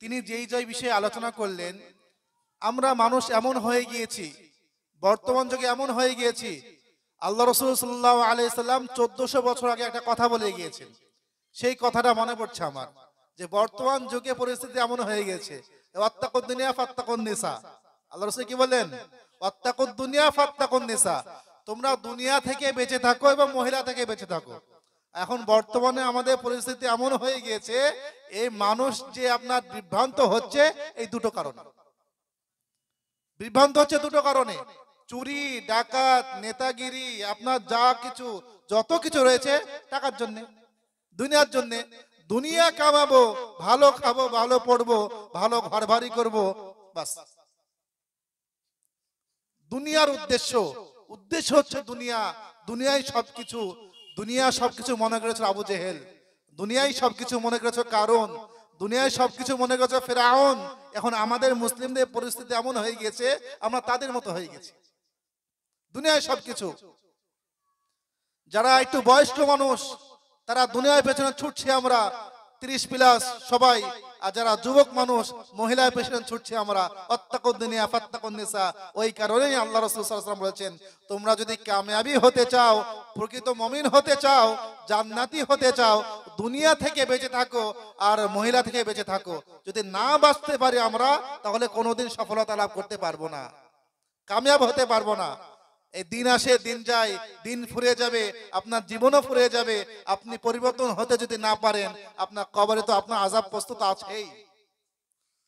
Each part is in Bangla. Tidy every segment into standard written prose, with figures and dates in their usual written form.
তিনি যেই বিষয়ে আলোচনা করলেন, আমরা মানুষ এমন হয়ে গিয়েছি, বর্তমান যুগে এমন হয়ে গিয়েছি, আল্লাহ রাসূল সাল্লাল্লাহু আলাইহি সাল্লাম 1400 বছর আগে একটা কথা বলে গিয়েছেন। সেই কথাটা মনে পড়ছে আমার, যে বর্তমান যুগে পরিস্থিতি এমন হয়ে গেছে, ওয়াত্তাকুদ দুনিয়া ফাত্তাকুন নিসা। আল্লাহ রাসূল কি বলেন? ওয়াত্তাকুদ দুনিয়া ফাত্তাকুন নিসা, তোমরা দুনিয়া থেকে বেঁচে থাকো এবং মহিলা থেকে বেঁচে থাকো। এখন বর্তমানে আমাদের পরিস্থিতি এমন হয়ে গিয়েছে, এই মানুষ যে আপনার বিভ্রান্ত হচ্ছে এই দুটো কারণে। বিভ্রান্ত হচ্ছে দুটো কারণে, চুরি, ডাকাত, নেতাগিরি, আপনার যা কিছু যত কিছু রয়েছে টাকার জন্য, দুনিয়ার জন্য। দুনিয়া কামাবো, ভালো খাবো, ভালো পড়বো, ভালো ঘর বাড়ি করবো, বাস। দুনিয়ার উদ্দেশ্য হচ্ছে দুনিয়া। দুনিয়ায় সবকিছু, দুনিয়া সবকিছু মনে করেছে আবু জেহেল, দুনিয়ায় সবকিছু মনে করেছে কারণ, দুনিয়ায় সবকিছু মনে করেছে ফেরাউন। এখন আমাদের মুসলিমদের পরিস্থিতি এমন হয়ে গেছে, আমরা তাদের মতো হয়ে গেছি। দুনিয়ায় সবকিছু, যারা একটু বয়স্ক মানুষ তারা দুনিয়ার পেছনে ছুটছে, আমরা 30+ সবাই। আর যারা যুবক মানুষ, মহিলার পেছনে ছুটছে আমরা। ওয়াত্তাকুদ দুনিয়া ফাত্তাকুন নিসা। ওই কারণেই আল্লাহ রাসূল সাল্লাল্লাহু আলাইহি ওয়াসাল্লাম বলেছেন, তোমরা যদি কামিয়াবি হতে চাও, প্রকৃত মুমিন হতে চাও, জান্নাতি হতে চাও, দুনিয়া থেকে বেঁচে থাকো আর মহিলা থেকে বেঁচে থাকো। যদি না বাঁচতে পারি আমরা, তাহলে কোনোদিন সফলতা লাভ করতে পারবো না, কামিয়াব হতে পারবো না। এই দিন আসে দিন যায়, দিন ফুরিয়ে যাবে, আপনার জীবনও ফুরিয়ে যাবে। আপনি পরিবর্তন হতে যদি না পারেন, আপনার কবরে তো আপনার আযাব প্রস্তুত আছেই,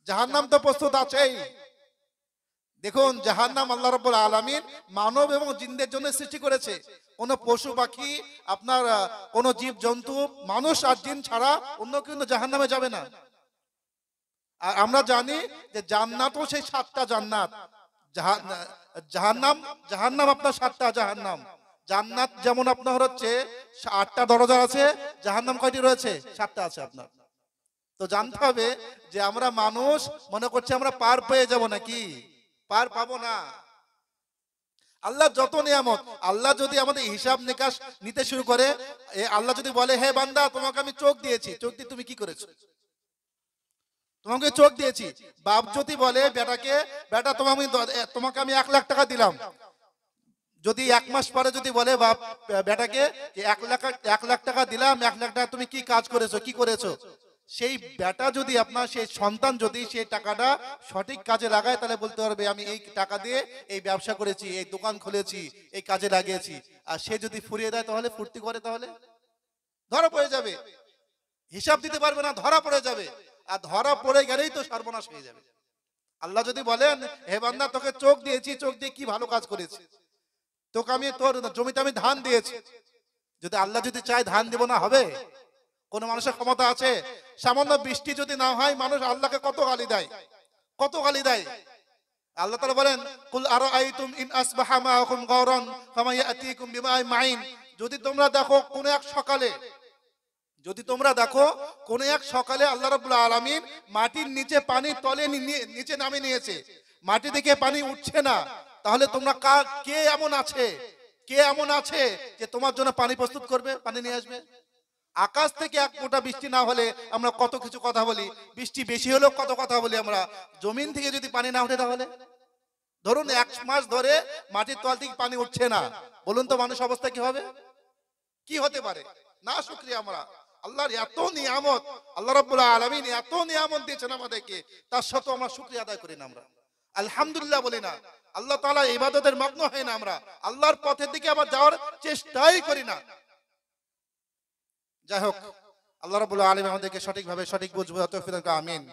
জাহান্নাম তো প্রস্তুত আছেই। দেখুন, জাহান্নাম আল্লাহ রাব্বুল আলামিন মানব এবং জিনদের জন্য সৃষ্টি করেছে। কোন পশু পাখি, আপনার কোন জীব জন্তু, মানুষ আর জিন ছাড়া অন্য কিন্তু জাহান্নামে যাবে না। আর আমরা জানি যে জান্নাতও সেই 7টা জান্নাত, জাহান্নাম আপনার 7টা জাহান্নাম। জান্নাত যেমন আপনার হচ্ছে 8টা দরজা আছে, জাহান্নাম কয়টি রয়েছে? 7টা আছে আপনার। তো জানতে হবে যে আমরা মানুষ মনে করছি আমরা পার পেয়ে যাব, নাকি পার পাবো না। আল্লাহ যত নিয়ামত, আল্লাহ যদি আমাদের হিসাব নিকাশ নিতে শুরু করে, আল্লাহ যদি বলে, হে বান্দা তোমাকে আমি চোখ দিয়েছি, চোখ দিয়ে তুমি কি করেছো? তোমাকে চোখ দিয়েছি। বাপ যদি বলে বেটাকে, বেটা তোমাকে আমি 1 লাখ টাকা দিলাম, যদি 1 মাস পরে যদি বলে বাপ বেটাকে 1 লাখ টাকা দিলাম, 1 লাখ টাকা তুমি কি কাজ করেছো, কি করেছো, সেই বেটা যদি আপনার, সেই সন্তান যদি সেই টাকাটা সঠিক কাজে লাগায়, তাহলে বলতে পারবে আমি এই টাকা দিয়ে এই ব্যবসা করেছি, এই দোকান খুলেছি, এই কাজে লাগিয়েছি। আর সে যদি ফুরিয়ে দেয়, তাহলে ফুর্তি করে, তাহলে ধরা পড়ে যাবে, হিসাব দিতে পারবে না, ধরা পড়ে যাবে। আর ধরা পড়ে গেলেই তো সর্বনাশ হয়ে যাবে। আল্লাহ যদি বলেন, হে বান্দা তোকে চোখ দিয়েছি, চোখ দিয়ে কি ভালো কাজ করেছি, তোকে আমি তোর জমিতে আমি ধান দিয়েছি, যদি আল্লাহ যদি চায় ধান দিব না হবে? কোন মানুষের ক্ষমতা আছে? সামান্য বৃষ্টি যদি না হয়, মানুষ আল্লাহকে কত গালি দেয়, কত গালি দেয়। আল্লাহ তাআলা বলেন, কুল আরাআইতুম ইন আসবাহা মাআকুম গাওরান ফামা ইয়াতিকুম বিমাইন মাইন। যদি তোমরা দেখো কোন এক সকালে, যদি তোমরা দেখো কোন এক সকালে আল্লাহ রাব্বুল আলামিন মাটির নিচে পানির তলে নিচে নামে নিয়েছে, মাটি থেকে পানি উঠছে না, তাহলে তোমরা কে এমন আছে, কে এমন আছে যে তোমার জন্য পানি প্রস্তুত করবে, পানি নিয়ে আসবে? আকাশ থেকে 1 ফোঁটা বৃষ্টি না হলে আমরা কত কিছু কথা বলি, বৃষ্টি বেশি হলেও কত কথা বলি আমরা। জমিন থেকে যদি পানি না ওঠে, তাহলে ধরুন 1 মাস ধরে মাটির তল থেকে পানি উঠছে না, বলুন তো মানুষ অবস্থা কি হবে? কি হতে পারে? না শুকরিয়া আমরা আল্লাহর এত নিয়ামত, আল্লাহ রাব্বুল আলামিন এত নিয়ামত দিয়েছেন আমাদেরকে, তার সত্ত্বেও আমরা শুকরিয়া আদায় করি না, আমরা আলহামদুলিল্লাহ বলি না, আল্লাহ তাআলা ইবাদতের মগ্ন হয় না, আমরা আল্লাহর পথের দিকে আবার যাওয়ার চেষ্টাই করি না। যাই হোক, আল্লাহ রাব্বুল আলামিন আমাদেরকে সঠিকভাবে সঠিক বুঝ বোঝার তৌফিক দান করুন, আমিন।